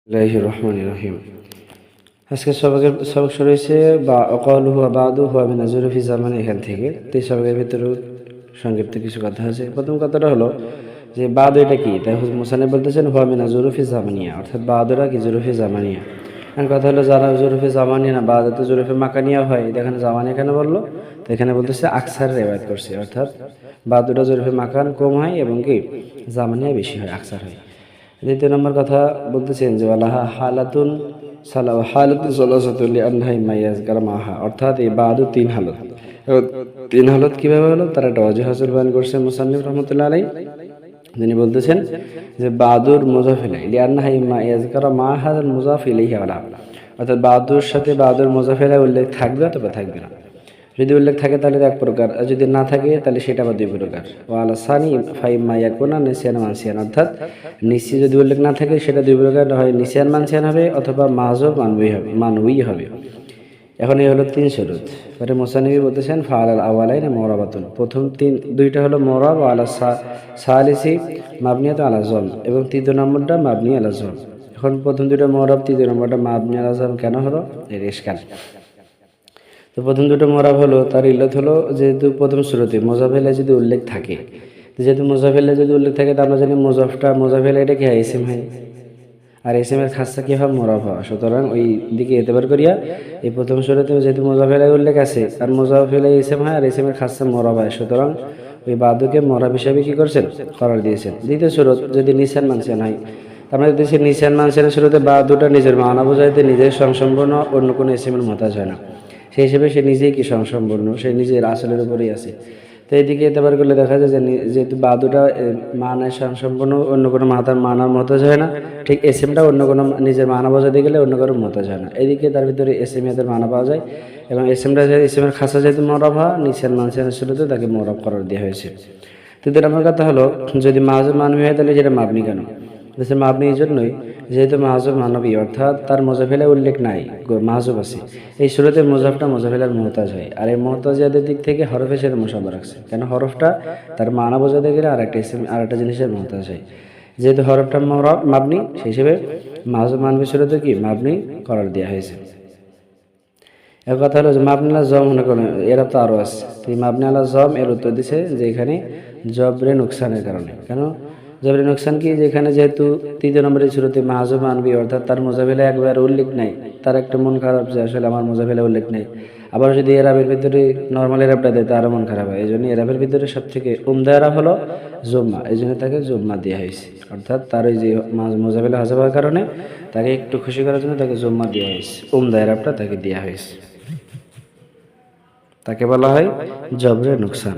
বিসমিল্লাহির রহমানির রহিম। আজকে সবক শুরু হয়েছে বা অকালু হুয়া বাদু হুয়া মিনা জুরুফি জামান এখান থেকে। তো এই সবকের ভিতরে সংক্ষিপ্ত কিছু কথা আছে। প্রথম কথাটা হলো যে বাদু এটা কি, তাই মুসান্নিফ বলতেছেন হুয়া মিনা জুরুফি জামানিয়া, অর্থাৎ বাদুরা কি জুরুফি জামানিয়া। এখন কথা হলো যারা জুরুফি জামানিয়া না, বাদু তো জুরুফি মাকানিয়া হয়, এখানে জামানিয়া কেন বললো? তো এখানে বলতেছে আকসার রেওয়ায়ত করছে, অর্থাৎ বাদুরা জুরুফি মাকান কম হয় এবং কি জামানিয়া বেশি হয়, আকসার হয়। দ্বিতীয় নম্বর কথা বলতেছেন যে আল্লাহ হালাতুন মাহা, অর্থাৎ এই বাদু তিন হালত। তিন হালত কিভাবে হলো তার একটা ওয়াজহ হাসিল বয়ান করছেন মুসান্নিফ রহমতুল্লাহ আলাইহি। তিনি বলতেছেন যে বাদুর মুজাফ ইলাইহি লিআন্নাহা ইম্মা ইয়াজকারা মা হাযাল মুজাফ ইলাইহি ওয়ালা, অর্থাৎ বাদুর সাথে বাদুর মুজাফ ইলাইহি উল্লেখ থাকবে অথবা থাকবে না। যদি উল্লেখ থাকে তাহলে এক প্রকার, আর যদি না থাকে তাহলে সেটা আবার দুই প্রকার। ওয়ালা সানি ফাইম্মা ইয়াকুনা নিসিয়ান মানসিয়ান, অর্থাৎ নিসি যদি উল্লেখ না থাকে সেটা দুই প্রকার, হয় নিসিয়ান মানসিয়ান হবে অথবা মাযুব মানউই হবে। এখন এই হলো তিন শুরুত। পরে মুসান্নিফ বলতেছেন ফাআলাল আওয়ালাইন মুরাবাতুন, প্রথম দুইটা হলো মুরাব, আলা সালিসি মাবনিয়াতু আলা যম, এবং তৃতীয় নম্বরটা মাবনি আলা যম। এখন প্রথম দুইটা মুরাব, তৃতীয় নম্বরটা মাবনি আলা যম কেন হলো, এর ইশকাল। তো প্রথম দুটো মোরাব হলো, তার ইল্লত হলো যেহেতু প্রথম শুরুতে মোজাফেলা যদি উল্লেখ থাকে, যেহেতু মোজাফেলা যদি উল্লেখ থাকে তা আমরা জানি মোজাফেলা এটা কি হয়, এসিম হয়, আর এসিমের খাসা কি হয়, মোরাব হওয়া। সুতরাং ওই দিকে এতবার করিয়া এই প্রথম শুরুতে যেহেতু মোজাফেলা উল্লেখ আছে আর মোজাফেলা এসিম হয় আর এসিমের খাসা মোরাব হয়, সুতরাং ওই বাদুকে মোরাব হিসাবে কি করছেন, করার দিয়েছেন। দ্বিতীয় শুরুত যদি নিসান মানসিয়ান হয়, আমরা দেখছি নিসান মানসিয়ানের শুরুতে বাদুটা নিজের মানা বোঝাইতে নিজের সংসম্পূর্ণ, অন্য কোনো এসিমের মতাজ হয় না, সেই হিসেবে সে নিজেই কি সংসম্পূর্ণ, সে নিজের আসলের উপরেই আছে। তো এইদিকে এতবার করলে দেখা যায় যে যেহেতু বাদুটা মানায় সংসম্পূর্ণ, অন্য কোনো মাতার মানার মতাজ হয় না, ঠিক এসএমটা অন্য কোনো নিজের মানা বোঝাতে গেলে অন্য কোনো মতাজ হয় না। এদিকে তার ভিতরে এসএমিয়াদের মানা পাওয়া যায়, এবং এসএমের খাসা যেহেতু মরব হয়, নিচের মানসিয়ানের শুরুতে তাকে মরব করার দেওয়া হয়েছে। তৃতীয় নম্বর কথা হলো যদি মাহুব মানবী হয় তাহলে সেটা মাবনি কেন? মাবনি এই জন্যই যেহেতু মাহুব মানবী, অর্থাৎ তার মোজাফেলা উল্লেখ নাই, মাহুব আছে, এই শুরুতে মোজাফটা মোজাফেলার মোহতাজ হয়, আর এই মোহতাজাদের দিক থেকে হরফের সাথে মুসাফা রাখছে, কেন হরফটা তার মানা বোঝাতে গেলে আর একটা জিনিসের মোহতাজ হয়। যেহেতু হরফটা মাবনি, সেই হিসেবে মাহুব মানবী শুরুতে কি মাবনি করার দেওয়া হয়েছে। এক কথা হলো যে মাবনি আলা জম মনে করেন, এরা তো আরও আছে। তো এই মাবনি আলা জম এর উত্তর দিছে যে এখানে জবরে নুকসানের কারণে। কেন জবরে নুকসান কি, যেখানে যেহেতু তৃতীয় নম্বরের শুরুতে মাহুব মানবী, অর্থাৎ তার মোজাফেলা একবার উল্লেখ নাই, তার একটা মন খারাপ যে আসলে আমার মোজাফেলা উল্লেখ নেই। আবার যদি এরাবের ভিতরে নর্মাল এরাবটা দেয় তারও মন খারাপ হয়। এই জন্য এরাবের ভিতরে সব থেকে উমদা এরাব হলো জুম্মা, এই জন্য তাকে জুম্মা দেওয়া হয়েছে, অর্থাৎ তার ওই যে মোজাফেলা হাজার হওয়ার কারণে তাকে একটু খুশি করার জন্য তাকে জুম্মা দেওয়া হয়েছে, উমদা এরাবটা তাকে দেওয়া হয়েছে, তাকে বলা হয় জবরে নুকসান।